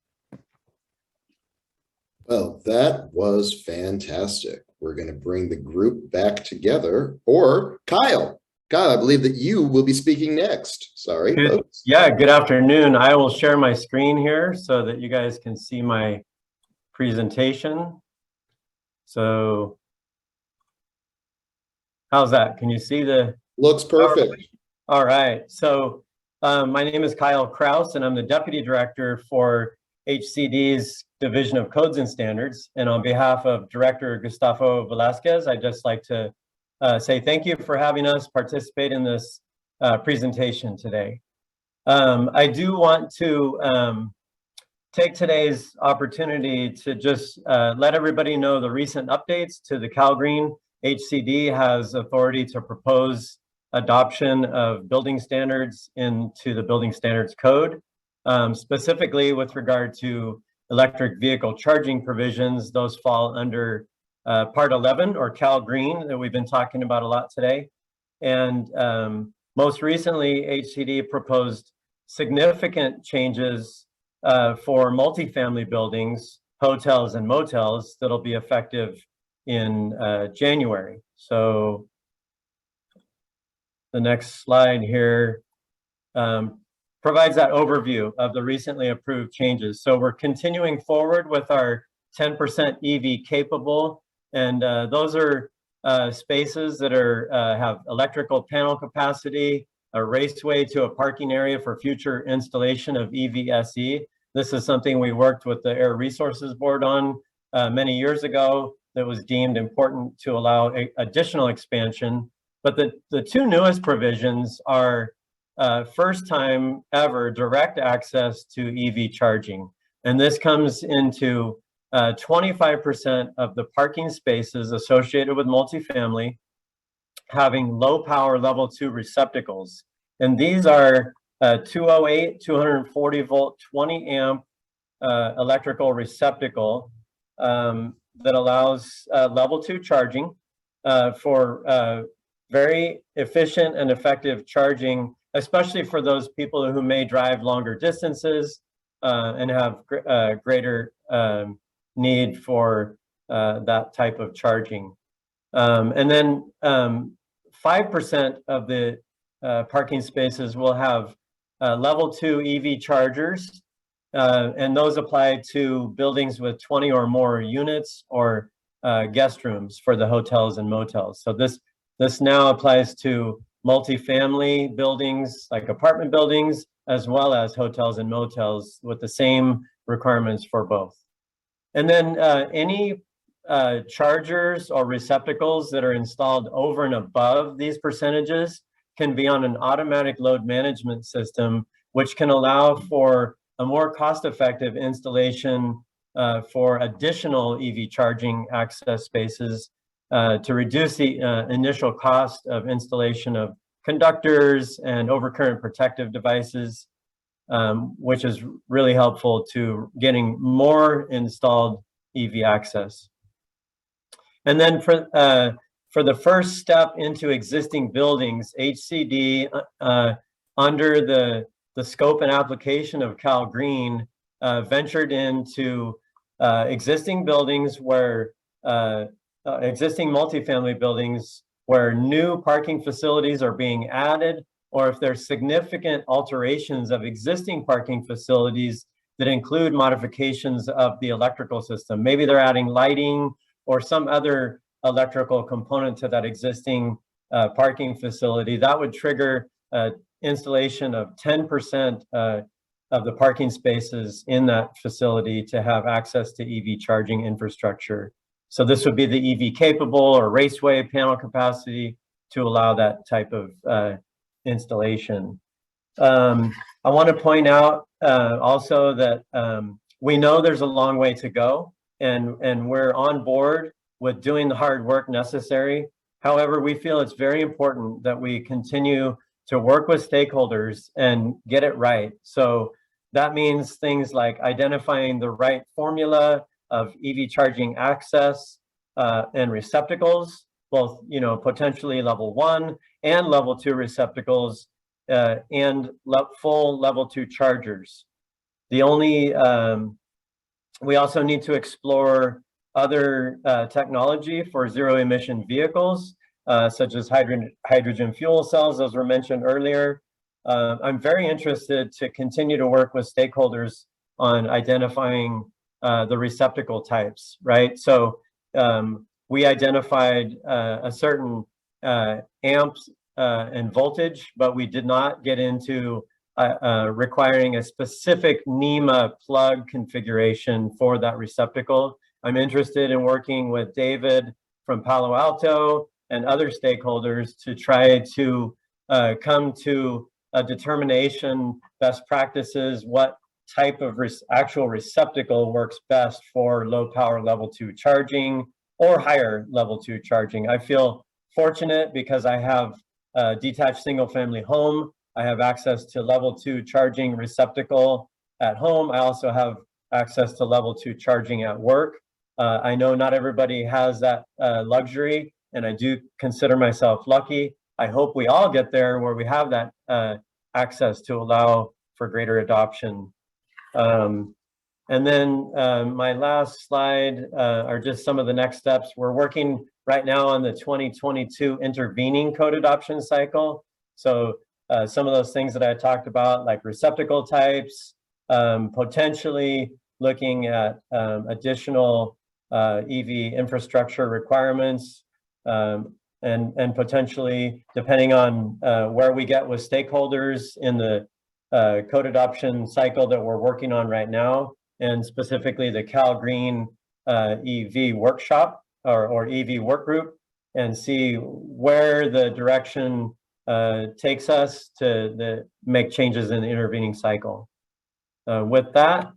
Well, that was fantastic. we're going to bring the group back together. Or Kyle, I believe that you will be speaking next. Sorry, folks. Yeah, good afternoon. I will share my screen here so that you guys can see my presentation. So how's that? Can you see the? Looks perfect. All right. So my name is Kyle Kraus, and I'm the Deputy Director for HCD's Division of Codes and Standards. And on behalf of Director Gustavo Velasquez, I'd just like to say thank you for having us participate in this presentation today. I do want to take today's opportunity to just let everybody know the recent updates to the CalGreen. HCD has authority to propose adoption of building standards into the Building Standards Code, specifically with regard to electric vehicle charging provisions. Those fall under Part 11 or CalGreen that we've been talking about a lot today. And most recently, HCD proposed significant changes for multifamily buildings, hotels and motels that'll be effective in January. So the next slide here provides that overview of the recently approved changes. So we're continuing forward with our 10% EV capable, and those are spaces that are have electrical panel capacity, a raceway to a parking area for future installation of EVSE. This is something we worked with the Air Resources Board on many years ago that was deemed important to allow additional expansion. But the two newest provisions are first time ever direct access to EV charging. And this comes into 25% of the parking spaces associated with multifamily having low power level 2 receptacles. And these are 208, 240 volt, 20 amp electrical receptacle that allows level 2 charging for very efficient and effective charging, especially for those people who may drive longer distances and have greater need for that type of charging. And then 5% of the parking spaces will have level 2 EV chargers, and those apply to buildings with 20 or more units or guest rooms for the hotels and motels. So this now applies to multifamily buildings, like apartment buildings, as well as hotels and motels with the same requirements for both. And then any chargers or receptacles that are installed over and above these percentages can be on an automatic load management system, which can allow for a more cost-effective installation for additional EV charging access spaces to reduce the initial cost of installation of conductors and overcurrent protective devices, which is really helpful to getting more installed EV access. And then for the first step into existing buildings, HCD, under the scope and application of CalGreen, ventured into existing buildings where existing multifamily buildings where new parking facilities are being added, or if there's significant alterations of existing parking facilities that include modifications of the electrical system. Maybe they're adding lighting or some other electrical component to that existing parking facility. That would trigger installation of 10% of the parking spaces in that facility to have access to EV charging infrastructure. So this would be the EV capable or raceway panel capacity to allow that type of installation. I want to point out also that we know there's a long way to go, and we're on board with doing the hard work necessary. However, we feel it's very important that we continue to work with stakeholders and get it right. So that means things like identifying the right formula of EV charging access and receptacles, both potentially level 1 and level 2 receptacles, and full level 2 chargers. The only we also need to explore other technology for zero emission vehicles, such as hydrogen fuel cells, as were mentioned earlier. I'm very interested to continue to work with stakeholders on identifying the receptacle types, right? So we identified a certain amps and voltage, but we did not get into requiring a specific NEMA plug configuration for that receptacle. I'm interested in working with David from Palo Alto and other stakeholders to try to come to a determination, best practices, what type of actual receptacle works best for low power level 2 charging or higher level 2 charging. I feel fortunate because I have a detached single family home. I have access to level 2 charging receptacle at home. I also have access to level 2 charging at work. I know not everybody has that luxury, and I do consider myself lucky. I hope we all get there where we have that access to allow for greater adoption. And then my last slide are just some of the next steps. We're working right now on the 2022 intervening code adoption cycle. So some of those things that I talked about, like receptacle types, potentially looking at additional EV infrastructure requirements, and potentially, depending on where we get with stakeholders in the code adoption cycle that we're working on right now, and specifically the Cal Green EV workshop or EV work group, and see where the direction takes us to make changes in the intervening cycle. With that,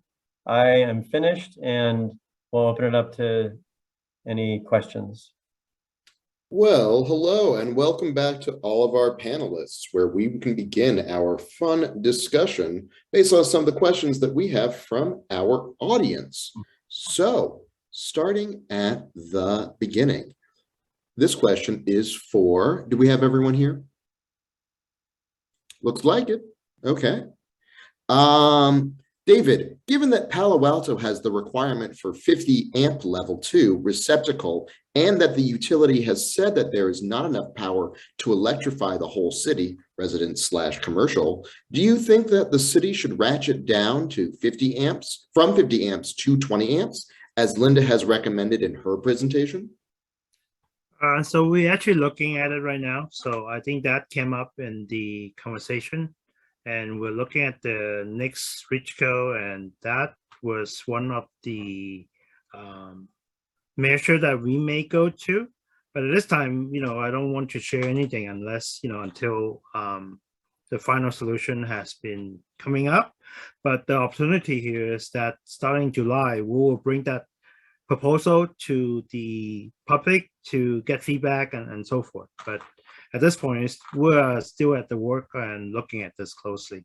I am finished, and we'll open it up to any questions. Well, hello and welcome back to all of our panelists, where we can begin our fun discussion based on some of the questions that we have from our audience. So, starting at the beginning, this question is for, do we have everyone here? Looks like it. Okay. David, given that Palo Alto has the requirement for 50 amp level 2 receptacle, and that the utility has said that there is not enough power to electrify the whole city, resident/commercial, do you think that the city should ratchet down to 50 amps, from 50 amps to 20 amps, as Linda has recommended in her presentation? So we're actually looking at it right now. So I think that came up in the conversation. And we're looking at the next RICHCO, and that was one of the measure that we may go to. But at this time, I don't want to share anything unless, until the final solution has been coming up. But the opportunity here is that starting July, we will bring that proposal to the public to get feedback and so forth. But at this point, we're still at the work and looking at this closely.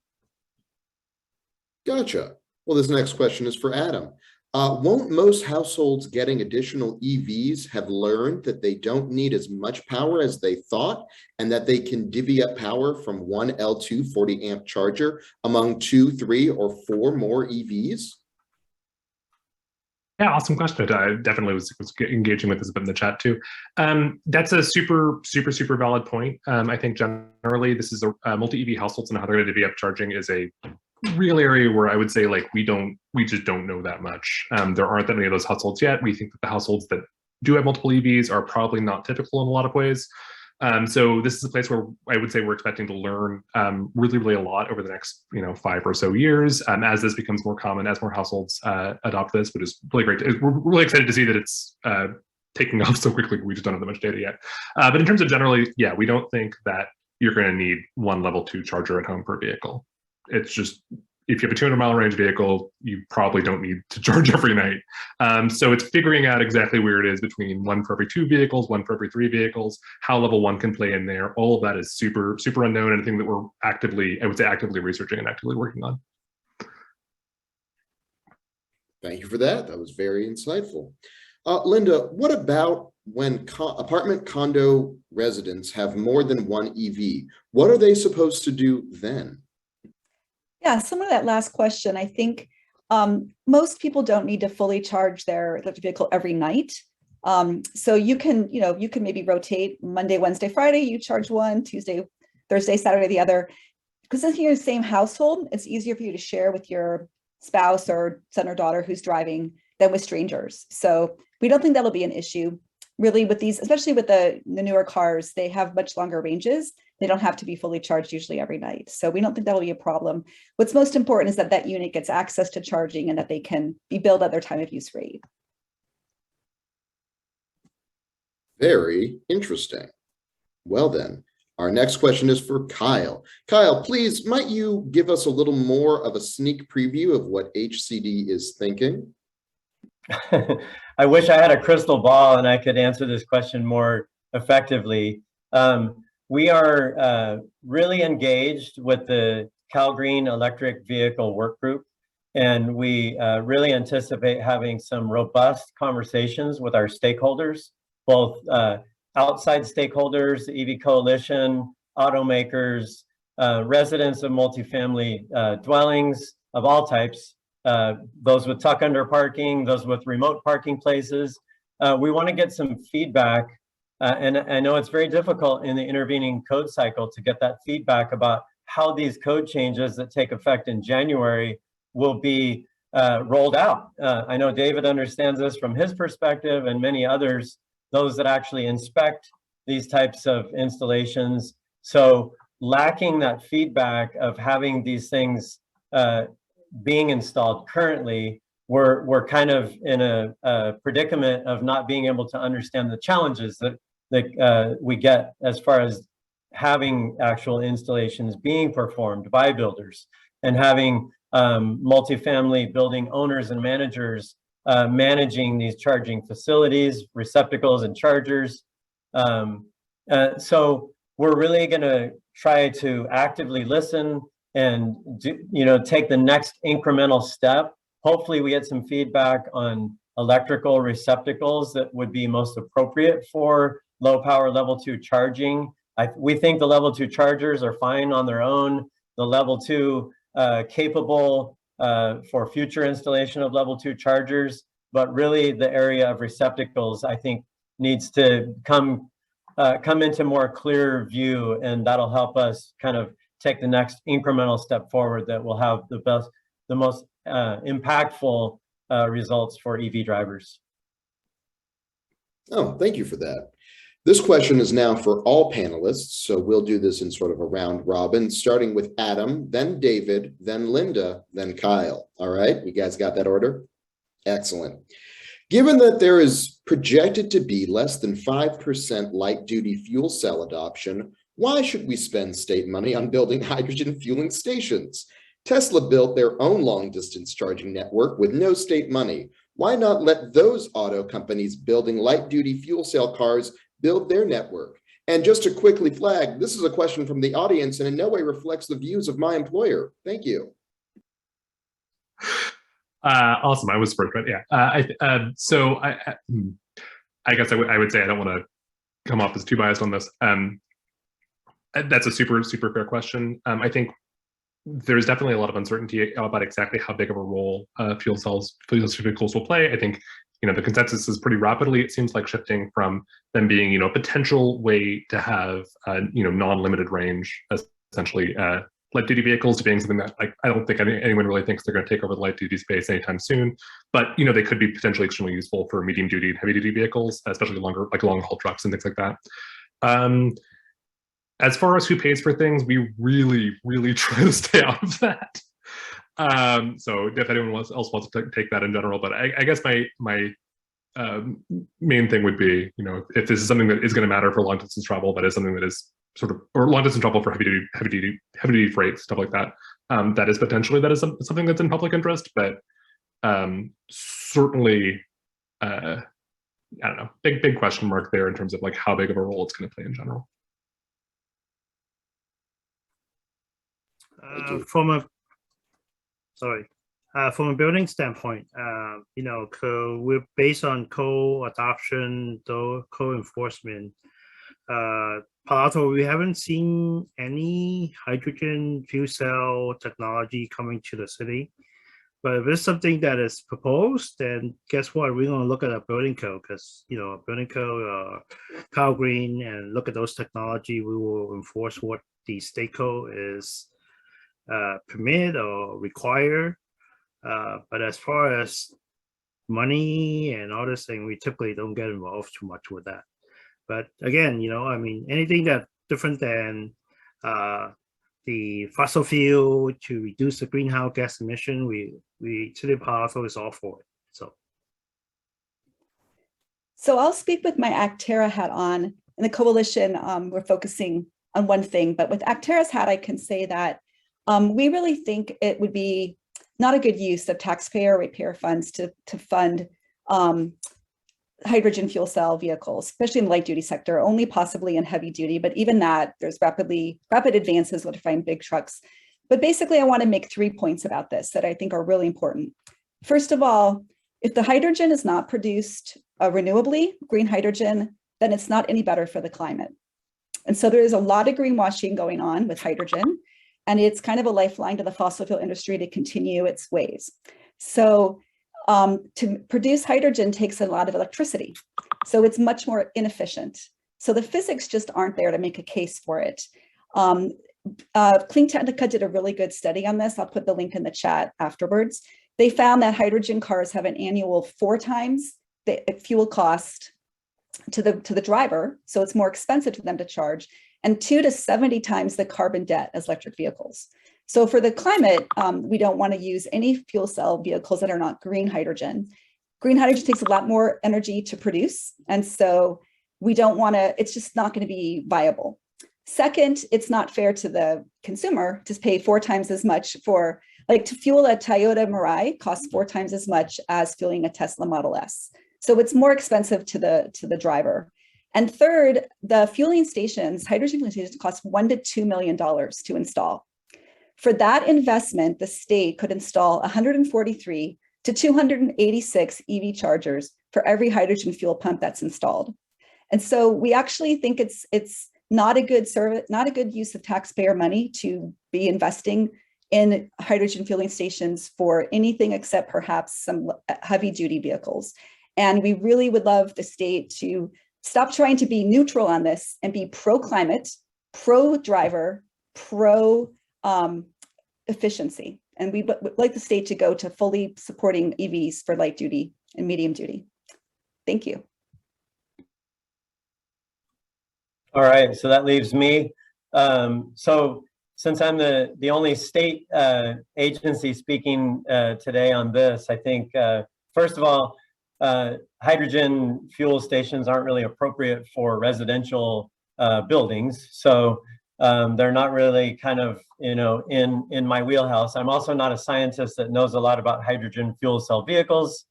Gotcha. Well, this next question is for Adam. Won't most households getting additional EVs have learned that they don't need as much power as they thought, and that they can divvy up power from one L2 40 amp charger among 2, 3, or 4 more EVs? Yeah, awesome question. I definitely was engaging with this a bit in the chat too. That's a super valid point. I think generally this is a multi-EV households and how they're going to divvy up charging is a real area where I would say like we just don't know that much. There aren't that many of those households yet. We think that the households that do have multiple EVs are probably not typical in a lot of ways. So this is a place where I would say we're expecting to learn really a lot over the next 5 or so years as this becomes more common, as more households adopt this, which is really great. We're really excited to see that it's taking off so quickly. We just don't have that much data yet. But in terms of generally, yeah, we don't think that you're going to need one level 2 charger at home per vehicle. It's just, if you have a 200-mile range vehicle, you probably don't need to charge every night. So it's figuring out exactly where it is between 1 for every 2 vehicles, 1 for every 3 vehicles, how level 1 can play in there. All of that is super unknown, and a thing that we're actively researching and actively working on. Thank you for that. That was very insightful. Linda, what about when apartment condo residents have more than one EV? What are they supposed to do then? Yeah, similar to that last question, I think Most people don't need to fully charge their electric vehicle every night. So you can maybe rotate Monday, Wednesday, Friday, you charge one, Tuesday, Thursday, Saturday, the other. Because since you're in the same household, it's easier for you to share with your spouse or son or daughter who's driving than with strangers. So we don't think that'll be an issue. Really, with these, especially with the newer cars, they have much longer ranges. They don't have to be fully charged usually every night. So we don't think that'll be a problem. What's most important is that that unit gets access to charging and that they can be billed at their time of use rate. Very interesting. Well then, our next question is for Kyle. Kyle, please, might you give us a little more of a sneak preview of what HCD is thinking? I wish I had a crystal ball and I could answer this question more effectively. We are really engaged with the Cal Green Electric Vehicle Work Group, and we really anticipate having some robust conversations with our stakeholders, both outside stakeholders, the EV Coalition, automakers, residents of multifamily dwellings of all types, those with tuck under parking, those with remote parking places. We want to get some feedback, and I know it's very difficult in the intervening code cycle to get that feedback about how these code changes that take effect in January will be rolled out. I know David understands this from his perspective, and many others, those that actually inspect these types of installations. So lacking that feedback of having these things being installed currently, we're kind of in a predicament of not being able to understand the challenges that we get as far as having actual installations being performed by builders and having multifamily building owners and managers managing these charging facilities, receptacles, and chargers. So we're really going to try to actively listen and take the next incremental step. Hopefully we get some feedback on electrical receptacles that would be most appropriate for low power level 2 charging. We think the level 2 chargers are fine on their own. The level 2 capable for future installation of level 2 chargers, but really the area of receptacles, I think, needs to come into more clear view, and that'll help us kind of take the next incremental step forward that will have the most impactful results for EV drivers. Oh, thank you for that. This question is now for all panelists, so we'll do this in sort of a round robin, starting with Adam, then David, then Linda, then Kyle. All right, you guys got that order? Excellent. Given that there is projected to be less than 5% light-duty fuel cell adoption, why should we spend state money on building hydrogen fueling stations? Tesla built their own long-distance charging network with no state money. Why not let those auto companies building light-duty fuel cell cars build their network? And just to quickly flag, this is a question from the audience and in no way reflects the views of my employer. Thank you. Awesome. I was first, but yeah. I guess I would say I don't want to come off as too biased on this. That's a super fair question. I think there's definitely a lot of uncertainty about exactly how big of a role fuel vehicles will play. I think the consensus is pretty rapidly, it seems like, shifting from them being a potential way to have non-limited range, essentially light duty vehicles, to being something that I don't think anyone really thinks they're going to take over the light duty space anytime soon. But they could be potentially extremely useful for medium duty and heavy duty vehicles, especially longer, like long haul trucks and things like that. As far as who pays for things, we really try to stay out of that. So if anyone else wants to take that in general, but I guess my main thing would be, if this is something that is going to matter for long distance travel, that is something that is or long distance travel for heavy duty freight, stuff like that. That is something that's in public interest, but certainly, I don't know, big question mark there in terms of how big of a role it's going to play in general. From a building standpoint, we're based on co-adoption, co-enforcement. Palo Alto, we haven't seen any hydrogen fuel cell technology coming to the city. But if it's something that is proposed, then guess what? We're going to look at a building code because, a building code, Kyle Green, and look at those technology. We will enforce what the state code is permit or require. But as far as money and all this thing, we typically don't get involved too much with that. But again, anything that different than the fossil fuel to reduce the greenhouse gas emission, we City of Palo Alto is all for it. So I'll speak with my Actera hat on. In the coalition, we're focusing on one thing, but with Actera's hat, I can say that we really think it would be not a good use of taxpayer repair funds to fund hydrogen fuel cell vehicles, especially in the light duty sector, only possibly in heavy duty, but even that, there's rapid advances with find big trucks. But basically, I want to make 3 points about this that I think are really important. First of all, if the hydrogen is not produced renewably, green hydrogen, then it's not any better for the climate. And so there is a lot of greenwashing going on with hydrogen, and it's kind of a lifeline to the fossil fuel industry to continue its ways. So to produce hydrogen takes a lot of electricity. So it's much more inefficient. So the physics just aren't there to make a case for it. Clean Technica did a really good study on this. I'll put the link in the chat afterwards. They found that hydrogen cars have an annual 4 times the fuel cost to the driver. So it's more expensive to them to charge, and 2 to 70 times the carbon debt as electric vehicles. So for the climate, we don't want to use any fuel cell vehicles that are not green hydrogen. Green hydrogen takes a lot more energy to produce. And so we don't want to, it's just not going to be viable. Second, it's not fair to the consumer to pay 4 times as much for, to fuel a Toyota Mirai costs 4 times as much as fueling a Tesla Model S. So it's more expensive to the driver. And third, the fueling stations, hydrogen fueling stations cost $1 to $2 million to install. For that investment, the state could install 143 to 286 EV chargers for every hydrogen fuel pump that's installed. And so we actually think it's not a good service, not a good use of taxpayer money to be investing in hydrogen fueling stations for anything except perhaps some heavy duty vehicles. And we really would love the state to stop trying to be neutral on this and be pro-climate, pro-driver, efficiency. And we would like the state to go to fully supporting EVs for light duty and medium duty. Thank you. All right, so that leaves me. So since I'm the only state agency speaking today on this, I think, first of all, hydrogen fuel stations aren't really appropriate for residential buildings. So they're not really kind of, in my wheelhouse. I'm also not a scientist that knows a lot about hydrogen fuel cell vehicles.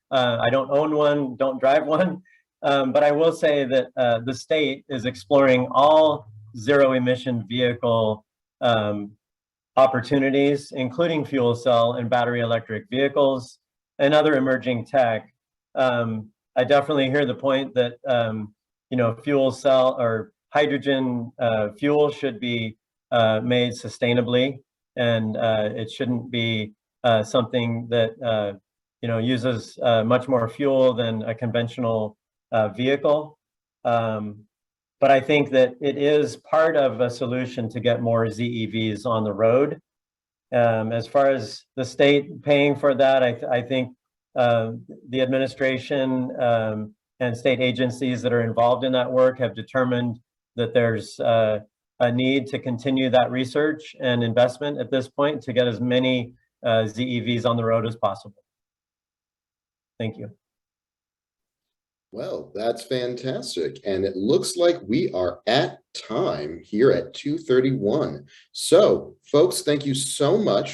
I don't own one, don't drive one. But I will say that the state is exploring all zero emission vehicle opportunities, including fuel cell and battery electric vehicles and other emerging tech. I definitely hear the point that, fuel cell or hydrogen fuel should be made sustainably, and it shouldn't be something that, uses much more fuel than a conventional vehicle. But I think that it is part of a solution to get more ZEVs on the road. As far as the state paying for that, I think the administration and state agencies that are involved in that work have determined that there's a need to continue that research and investment at this point to get as many ZEVs on the road as possible. Thank you. Well, that's fantastic. And it looks like we are at time here at 2:31. So folks, thank you so much